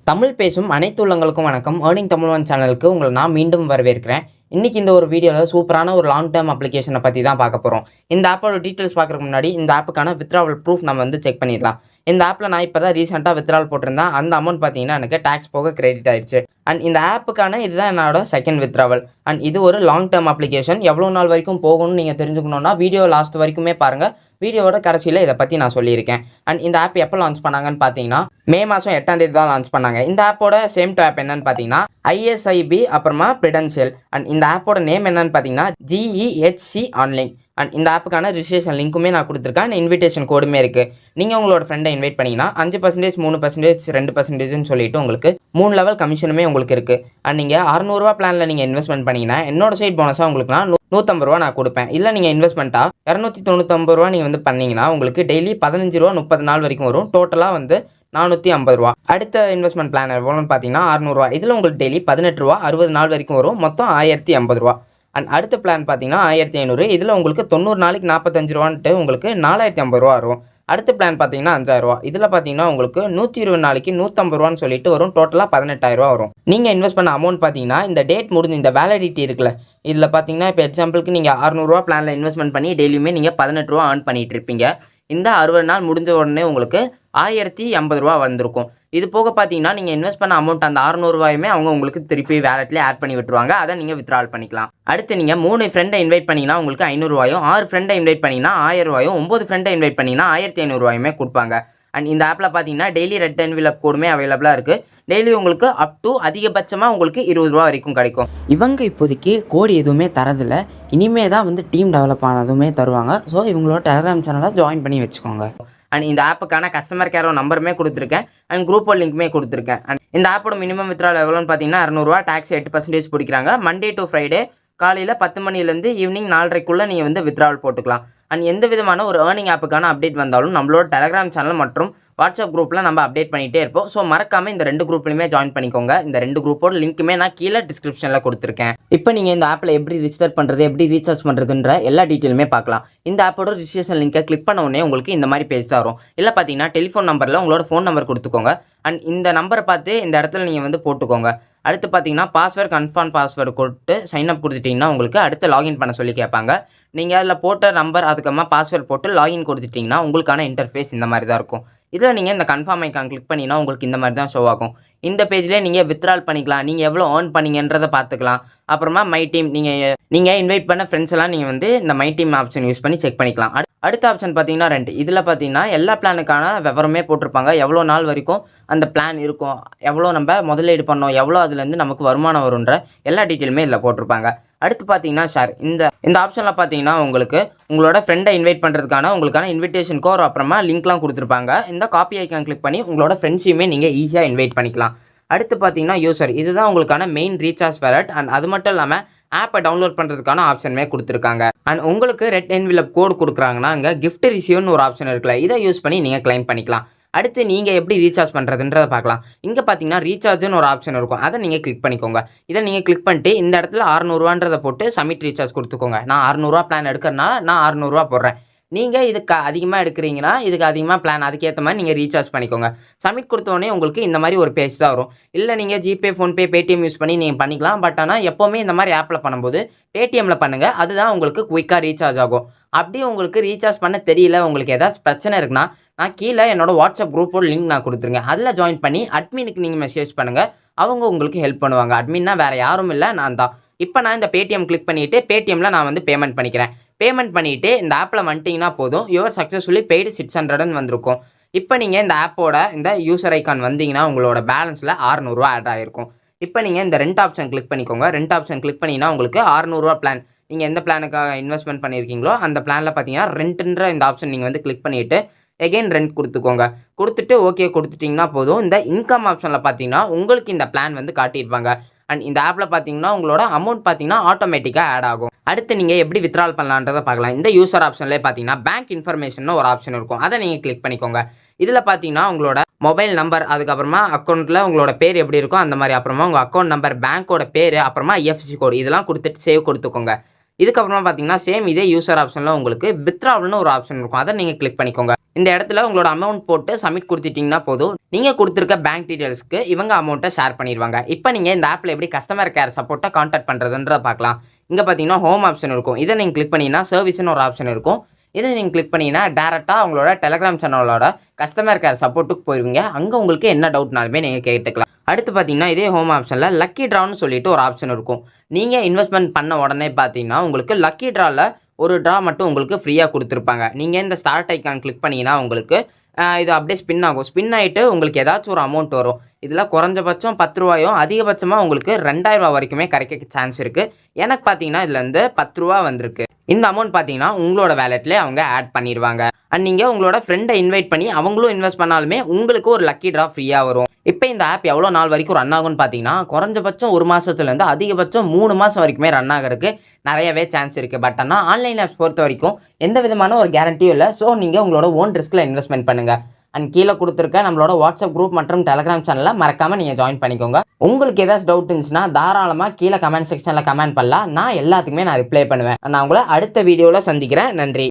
தமிழ் பேசும் அனைத்து உள்ளங்களுக்கும் வணக்கம். ஏர்னிங் தமிழ் ஒன் சேனலுக்கு உங்களை நான் மீண்டும் வரவேற்கிறேன். இன்றைக்கி இந்த ஒரு வீடியோவில் சூப்பரான ஒரு லாங் டேர்ம் அப்ளிகேஷனை பற்றி தான் பார்க்க போகிறோம். இந்த ஆப்போட டீட்டெயில்ஸ் பார்க்குறதுக்கு முன்னாடி இந்த ஆப்புக்கான வித்ட்ராவல் ப்ரூஃப் நம்ம வந்து செக் பண்ணிடலாம். இந்த ஆப்பில் நான் இப்போ தான் ரீசெண்டாக வித்ட்ராவல் போட்டிருந்தேன். அந்த அமௌண்ட் பார்த்தீங்கன்னா எனக்கு டேக்ஸ் போக கிரெடிட் ஆயிடுச்சு. அண்ட் இந்த ஆப்புக்கான இதுதான் என்னோட செகண்ட் வித்ட்ராவல். அண்ட் இது ஒரு லாங் டேர்ம் அப்ளிகேஷன். எவ்வளோ நாள் வரைக்கும் போகணும்னு நீங்கள் தெரிஞ்சுக்கணுன்னா வீடியோ லாஸ்ட் வரைக்குமே பாருங்கள். வீடியோவோட கடைசியில் இதை பற்றி நான் சொல்லியிருக்கேன். அண்ட் இந்த ஆப் எப்போ லான்ச் பண்ணாங்கன்னு பார்த்தீங்கன்னா மே மாதம் 8ஆம் தேதி தான் லான்ச் பண்ணாங்க. இந்த ஆப்போட சேம் டு ஆப் என்னன்னு பார்த்தீங்கன்னா ISIB அப்புறமா Prudential. அண்ட் இந்த ஆப்போட நேம் என்னன்னு பார்த்தீங்கன்னா GEHC ஆன்லைன். அண்ட் இந்த ஆப்புக்கான ரிஜிஸ்ட்ரேஷன் லிங்க்குமே நான் கொடுத்துருக்கேன். அண்ட் இன்விடேஷன் கோடுமே இருக்குது. நீங்கள் உங்களோட ஃப்ரெண்டை இன்வைட் பண்ணிங்கன்னா 5%, 3%, 2%ன்னு சொல்லிட்டு உங்களுக்கு 3 லெவல் கமிஷனுமே உங்களுக்கு இருக்குது. அண்ட் நீங்கள் 600 பிளானில் நீங்கள் இன்வெஸ்ட்மெண்ட் பண்ணிங்கன்னா என்னோட சைட் போனஸாக உங்களுக்கு நான் 150 ரூபா நான் கொடுப்பேன். இல்லை நீங்கள் இன்வெஸ்ட்மெண்ட்டாக 299 ரூபா நீங்கள் வந்து பண்ணிங்கன்னா உங்களுக்கு டெய்லி 15 ரூபா 30 நாள் வரைக்கும் வரும். டோட்டலாக வந்து 450 ரூபா. அடுத்த இன்வெஸ்ட்மெண்ட் பிளான் எவ்வளோன்னு பார்த்தீங்கன்னா 600 ரூபா. இதில் உங்களுக்கு டெய்லி 18 ரூபா 60 நாள் வரைக்கும் வரும். மொத்தம் 1080 ரூபா. அண்ட் அடுத்த பிளான் பார்த்தீங்கன்னா 1500. இதில் உங்களுக்கு 90 நாளைக்கு 45 ரூபான்ட்டு உங்களுக்கு 4050 ரூபா வரும். அடுத்த பிளான் பார்த்தீங்கன்னா 5000 ரூபா. இதில் பார்த்தீங்கன்னா உங்களுக்கு 120 நாளைக்கு 150 ரூபான்னு சொல்லிட்டு வரும். டோட்டலாக 18000 ரூபா வரும். நீங்கள் இன்வெஸ்ட் பண்ண அமௌண்ட் பார்த்தீங்கன்னா இந்த டேட் முடிஞ்சு இந்த வேலிடிட்டி இருக்குல்ல, இதில் பார்த்தீங்கன்னா இப்போ எக்ஸாம்பிளுக்கு நீங்கள் 600 ரூபா பிளானில் இன்வெஸ்ட்மெண்ட் பண்ணி டெய்லியுமே நீங்கள் 18 ரூபா ஏர்ன் பண்ணிட்டு இருப்பீங்க. இந்த 60 நாள் முடிஞ்ச உடனே உங்களுக்கு 1080 ரூபா வந்திருக்கும். இது போக பார்த்தீங்கன்னா நீங்கள் இன்வெஸ்ட் பண்ண அமௌண்ட் அந்த 600 ரூபாயுமே அவங்க உங்களுக்கு திருப்பி வேலெட்லேயே ஆட் பண்ணி விட்டுருவாங்க. அதை நீங்கள் வித்ட்ரால் பண்ணிக்கலாம். அடுத்து நீங்கள் 3 ஃப்ரெண்டை இன்வைட் பண்ணிங்கன்னா உங்களுக்கு 500 ரூபாயும், 6 ஃப்ரெண்டை இன்வைட் பண்ணிங்கன்னா 1000 ரூபாயும், 9 ஃப்ரெண்டை இன்வைட் பண்ணிங்கன்னா 1500 ரூபாயுமே கொடுப்பாங்க. அண்ட் இந்த ஆப்பில் பார்த்தீங்கன்னா டெய்லி ரெட் என்வலப் கோடுமே அவைலபிளாக இருக்குது. டெய்லி உங்களுக்கு அப் டு அதிகபட்சமாக உங்களுக்கு 20 ரூபா வரைக்கும் கிடைக்கும். இவங்க இப்போதைக்கு கோடு எதுவுமே தரதில்லை. இனிமே தான் வந்து டீம் டெவலப் ஆனதுமே தருவாங்க. ஸோ இவங்களோட டெலிகிராம் சேனலை ஜாயின் பண்ணி வச்சுக்கோங்க. அண்ட் இந்த ஆப்புக்கான கஸ்டமர் கேர் நம்பருமே கொடுத்துருக்கேன். அண்ட் குரூப் லிங்க்குமே கொடுத்துருக்கேன். அண்ட் இந்த ஆப்போட மினிமம் வித்ட்ரால் எவ்வளோன்னு பார்த்தீங்கன்னா 200 ரூபா. டேக்ஸ் 8% பிடிக்கிறாங்க. மண்டே டு ஃப்ரைடே காலையில் 10 மணிலேருந்து ஈவினிங் 4:30க்குள்ளே நீங்கள் வந்து வித்ட்ராவல் போட்டுக்கலாம். அண்ட் எந்த விதமான ஒரு ஏர்னிங் ஆப்புக்கான அப்டேட் வந்தாலும் நம்மளோட டெலிகிராம் சேனல் மற்றும் வாட்ஸ்அப் குரூப்பில் நம்ம அப்டேட் பண்ணிகிட்டே இருப்போம். ஸோ மறக்காமல் இந்த 2 குரூப்லையுமே ஜாயின் பண்ணிக்கோங்க. இந்த 2 குரூப்போட லிங்க்குமே நான் கீழே டிஸ்கிரிப்ஷனில் கொடுத்துருக்கேன். இப்போ நீங்கள் இந்த ஆப்பில் எப்படி ரிஜிஸ்டர் பண்ணுறது, எப்படி ரீசார்ஜ் பண்ணுறதுன்ற எல்லா டீட்டெயிலுமே பார்க்கலாம். இந்த ஆப்போட ரிஜிஸ்ட்ரேஷன் லிங்கை கிளிக் பண்ண உடனே உங்களுக்கு இந்த மாதிரி பேஜ் தான் வரும். இல்லை பார்த்தீங்கன்னா டெலிஃபோன் நம்பரில் உங்களோட ஃபோன் நம்பர் கொடுத்துக்கோங்க. அண்ட் இந்த நம்பரை பார்த்து இந்த இடத்துல நீங்கள் வந்து போட்டுக்கோங்க. அடுத்து பார்த்தீங்கன்னா பாஸ்வேர்டு கன்ஃபார்ம் பாஸ்வேர்டு கொடுத்து சைன் அப் கொடுத்துட்டிங்கன்னா உங்களுக்கு அடுத்து லாகின் பண்ண சொல்லி கேட்பாங்க. நீங்கள் அதில் போட்ட நம்பர் அதுக்கப்புறமா பாஸ்வேர்டு போட்டு லாகின் கொடுத்துட்டிங்கன்னா உங்களுக்கான இன்டர்ஃபேஸ் இந்த மாதிரி தான் இருக்கும். இதில் நீங்கள் இந்த கன்ஃபார்ம் ஐக்கான் கிளிக் பண்ணிங்கன்னா உங்களுக்கு இந்த மாதிரி தான் ஷோ ஆகும். இந்த பேஜ்லேயே நீங்கள் வித்ட்ரால் பண்ணிக்கலாம். நீங்கள் எவ்வளோ ஏர்ன் பண்ணிங்கன்றதை பார்த்துக்கலாம். அப்புறமா மை டீம் நீங்கள் இன்வைட் பண்ண ஃப்ரெண்ட்ஸ் எல்லாம் நீங்கள் வந்து இந்த மை டீம் ஆப்ஷன் யூஸ் பண்ணி செக் பண்ணிக்கலாம். அடுத்த ஆப்ஷன் பார்த்தீங்கன்னா ரெண்ட். இதில் பார்த்தீங்கன்னா எல்லா பிளானுக்கான விவரமே போட்டிருப்பாங்க. எவ்வளோ நாள் வரைக்கும் அந்த பிளான் இருக்கும், எவ்வளோ நம்ம முதலீடு பண்ணோம், எவ்வளோ அதுலேருந்து நமக்கு வருமானம் வரும்ன்ற எல்லா டீட்டெயிலுமே இதில் போட்டிருப்பாங்க. அடுத்து பார்த்தீங்கன்னா ஷேர். இந்த ஆப்ஷனில் பார்த்தீங்கன்னா உங்களுக்கு உங்களோட ஃப்ரெண்டை இன்வைட் பண்ணுறதுக்கான உங்களுக்கான இன்விடேஷன் கோர் அப்புறமா லிங்க்லாம் கொடுத்துருப்பாங்க. இந்த காப்பி ஐக்கான் கிளிக் பண்ணி உங்களோட ஃப்ரெண்ட்ஸையுமே நீங்கள் ஈஸியாக இன்வைட் பண்ணிக்கலாம். அடுத்து பார்த்தீங்கன்னா யூசர். இதுதான் உங்களுக்கான மெயின் ரீசார்ஜ் வேலட். அண்ட் அது மட்டும் இல்லாமல் ஆப்பை டவுன்லோட் பண்ணுறதுக்கான ஆப்ஷனுமே கொடுத்துருக்காங்க. அண்ட் உங்களுக்கு ரெட் என்வலப் கோடு கொடுக்குறாங்கன்னா அங்கே கிஃப்ட் ரிசீவ்னு ஒரு ஆப்ஷன் இருக்குல்ல, இதை யூஸ் பண்ணி நீங்கள் கிளைம் பண்ணிக்கலாம். அடுத்து நீங்கள் எப்படி ரீசார்ஜ் பண்ணுறதுன்றதை பார்க்கலாம். இங்கே பார்த்தீங்கன்னா ரீசார்ஜ்னு ஒரு ஆப்ஷன் இருக்கும். அதை நீங்கள் கிளிக் பண்ணிக்கோங்க. இதை நீங்கள் கிளிக் பண்ணிட்டு இந்த இடத்துல 600 ரூபான்றதை போட்டு சப்மிட் ரீசார்ஜ் கொடுத்துக்கோங்க. நான் 600 ரூபா பிளான் எடுக்கிறனால நான் 600 ரூபா போடுறேன். நீங்கள் இதுக்கு அதிகமாக எடுக்கிறீங்கன்னா இதுக்கு அதிகமாக பிளான் அதுக்கேற்ற மாதிரி நீங்கள் ரீசார்ஜ் பண்ணிக்கோங்க. சப்மிட் கொடுத்தோடனே உங்களுக்கு இந்த மாதிரி ஒரு பேஜ் தான் வரும். இல்லை நீங்கள் ஜிபே, ஃபோன்பே, பேடிஎம் யூஸ் பண்ணி நீங்கள் பண்ணிக்கலாம். பட் ஆனால் எப்போவுமே இந்த மாதிரி ஆப்பில் பண்ணும்போது பேடிஎம்மில் பண்ணுங்கள். அதுதான் உங்களுக்கு குயிக்காக ரீசார்ஜ் ஆகும். அப்படியே உங்களுக்கு ரீசார்ஜ் பண்ண தெரியல, உங்களுக்கு ஏதாச்சும் பிரச்சனை இருக்குன்னா நான் கீழே என்னோட வாட்ஸ்அப் குரூப்போட லிங்க் நான் கொடுத்துருங்க. அதில் ஜாயின் பண்ணி அட்மினுக்கு நீங்கள் மெசேஜ் பண்ணுங்கள். அவங்க உங்களுக்கு ஹெல்ப் பண்ணுவாங்க. அட்மின்னா வேறு யாரும் இல்லை, நான் தான். இப்போ நான் இந்த பேடிஎம் கிளிக் பண்ணிவிட்டு பேடிஎம்மில் நான் வந்து பேமெண்ட் பண்ணிக்கிறேன். பேமெண்ட் பண்ணிவிட்டு இந்த ஆப்பில் வந்துட்டிங்கன்னா போதும், யுவர் சக்ஸஸ்ஃபுல்லி பெய்டு 600ன்னு வந்திருக்கும். இப்போ நீங்கள் இந்த ஆப்போட இந்த யூசர் ஐக்கான் வந்தீங்கன்னா உங்களோட பேலன்ஸில் 600 ரூபா ஆட் ஆகிருக்கும். இப்போ நீங்கள் இந்த ரெண்ட் ஆப்ஷன் கிளிக் பண்ணிக்கோங்க. ரெண்ட் ஆப்ஷன் கிளிக் பண்ணிங்கன்னா உங்களுக்கு 600 ரூபா பிளான் நீங்கள் எந்த பிளானுக்காக இன்வெஸ்ட்மெண்ட் பண்ணியிருக்கீங்களோ அந்த பிளானில் பார்த்தீங்கன்னா ரெண்ட்டுன்ற இந்த ஆப்ஷன் நீங்கள் வந்து கிளிக் பண்ணிவிட்டு எகெயின் ரெண்ட் கொடுத்துக்கோங்க. கொடுத்துட்டு ஓகே கொடுத்துட்டிங்கன்னா போதும். இந்த இன்கம் ஆப்ஷனில் பார்த்தீங்கன்னா உங்களுக்கு இந்த பிளான் வந்து காட்டியிருப்பாங்க. அண்ட் இந்த ஆப்பில் பார்த்தீங்கன்னா உங்களோட அமௌண்ட் பார்த்தீங்கன்னா ஆட்டோமேட்டிக்காக ஆட் ஆகும். அடுத்து நீங்கள் எப்படி வித்ட்ரால் பண்ணலான்றதை பார்க்கலாம். இந்த யூசர் ஆப்ஷன்லேயே பார்த்தீங்கன்னா பேங்க் இன்ஃபர்மேஷன் ஒரு ஆப்ஷன் இருக்கும். அதை நீங்கள் கிளிக் பண்ணிக்கோங்க. இதில் பார்த்தீங்கன்னா உங்களோட மொபைல் நம்பர் அதுக்கப்புறமா அக்கௌண்ட்டில் உங்களோட பேர் எப்படி இருக்கோ அந்த மாதிரி, அப்புறமா உங்கள் அக்கௌண்ட் நம்பர், பேங்க்கோட பேர், அப்புறமா IFSC கோடு இதெல்லாம் கொடுத்துட்டு சேவ் கொடுத்துக்கோங்க. இதுக்கப்புறமா பார்த்தீங்கன்னா சேம் இதே யூசர் ஆப்ஷனில் உங்களுக்கு வித்ட்ராவல்னு ஒரு ஆப்ஷன் இருக்கும். அதை நீங்கள் கிளிக் பண்ணிக்கோங்க. இந்த இடத்துல உங்களோட அமௌண்ட் போட்டு சப்மிட் கொடுத்துட்டிங்கன்னா போதும். நீங்கள் கொடுத்துருக்க பேங்க் டீட்டெயில்ஸ்க்கு இவங்க அமௌண்ட்டை ஷேர் பண்ணிடுவாங்க. இப்போ நீங்கள் இந்த ஆப்பில் எப்படி கஸ்டமர் கேர் சப்போர்ட்டை கான்டாக்ட் பண்ணுறதுன்றத பார்க்கலாம். இங்கே பார்த்தீங்கன்னா ஹோம் ஆப்ஷன் இருக்கும். இதை நீங்கள் கிளிக் பண்ணிங்கன்னா சர்வீஸ்னு ஒரு ஆப்ஷன் இருக்கும். இதை நீங்கள் கிளிக் பண்ணிங்கன்னா டேரெக்டாக அவங்களோட டெலகிராம் சேனலோட கஸ்டமர் கேர் சப்போர்ட்டுக்கு போயிருவீங்க. அங்கே உங்களுக்கு என்ன டவுட்னாலுமே நீங்கள் கேட்டுக்கலாம். அடுத்து பார்த்தீங்கன்னா இதே ஹோம் ஆப்ஷனில் லக்கி ட்ரான்னு சொல்லிட்டு ஒரு ஆப்ஷன் இருக்கும். நீங்கள் இன்வெஸ்ட்மெண்ட் பண்ண உடனே பார்த்தீங்கன்னா உங்களுக்கு லக்கி ட்ராவில் ஒரு ட்ரா மட்டும் உங்களுக்கு ஃப்ரீயாக கொடுத்துருப்பாங்க. நீங்கள் இந்த ஸ்டார்ட் ஐக்கான் கிளிக் பண்ணிங்கன்னா உங்களுக்கு இது அப்படியே ஸ்பின் ஆகும். ஸ்பின் ஆகிட்டு உங்களுக்கு ஏதாச்சும் ஒரு அமௌண்ட் வரும். இதில் குறைஞ்சபட்சம் 10 ரூபாயும் அதிகபட்சமாக உங்களுக்கு 2000 ரூபா வரைக்குமே கிடைக்க சான்ஸ் இருக்குது. எனக்கு பார்த்தீங்கன்னா இதில் வந்து 10 ரூபா வந்திருக்கு. இந்த அமௌண்ட் பார்த்தீங்கன்னா உங்களோட வேலெட்லேயே அவங்க ஆட் பண்ணிடுவாங்க. அண்ட் நீங்கள் உங்களோட ஃப்ரெண்டை இன்வைட் பண்ணி அவங்களும் இன்வெஸ்ட் பண்ணாலுமே உங்களுக்கு ஒரு லக்கி ட்ரா ஃப்ரீயாக வரும். இப்போ இந்த ஆப் எவ்வளோ நாள் வரைக்கும் ரன் ஆகும்னு பார்த்தீங்கன்னா குறைஞ்சபட்சம் 1 மாதத்துலேருந்து அதிகபட்சம் 3 மாதம் வரைக்குமே ரன் ஆகிறதுக்கு நிறையவே சான்ஸ் இருக்குது. பட் ஆனால் ஆன்லைன் ஆப்ஸ் பொறுத்த வரைக்கும் எந்த விதமான ஒரு கேரண்டியும் இல்லை. ஸோ நீங்கள் உங்களோட ஓன் ரிஸ்கில் இன்வெஸ்ட்மெண்ட் பண்ணுங்கள். அண்ட் கீழே கொடுத்துருக்க நம்மளோட வாட்ஸ்அப் குரூப் மற்றும் டெலகிராம் சேனலில் மறக்காமல் நீங்கள் ஜாயின் பண்ணிக்கோங்க. உங்களுக்கு ஏதாச்சும் டவுட் இருந்துச்சுன்னா தாராளமாக கீழே கமெண்ட் செக்ஷனில் கமெண்ட் பண்ணலாம். நான் எல்லாத்துக்குமே ரிப்ளை பண்ணுவேன். நான் உங்களை அடுத்த வீடியோவில் சந்திக்கிறேன். நன்றி.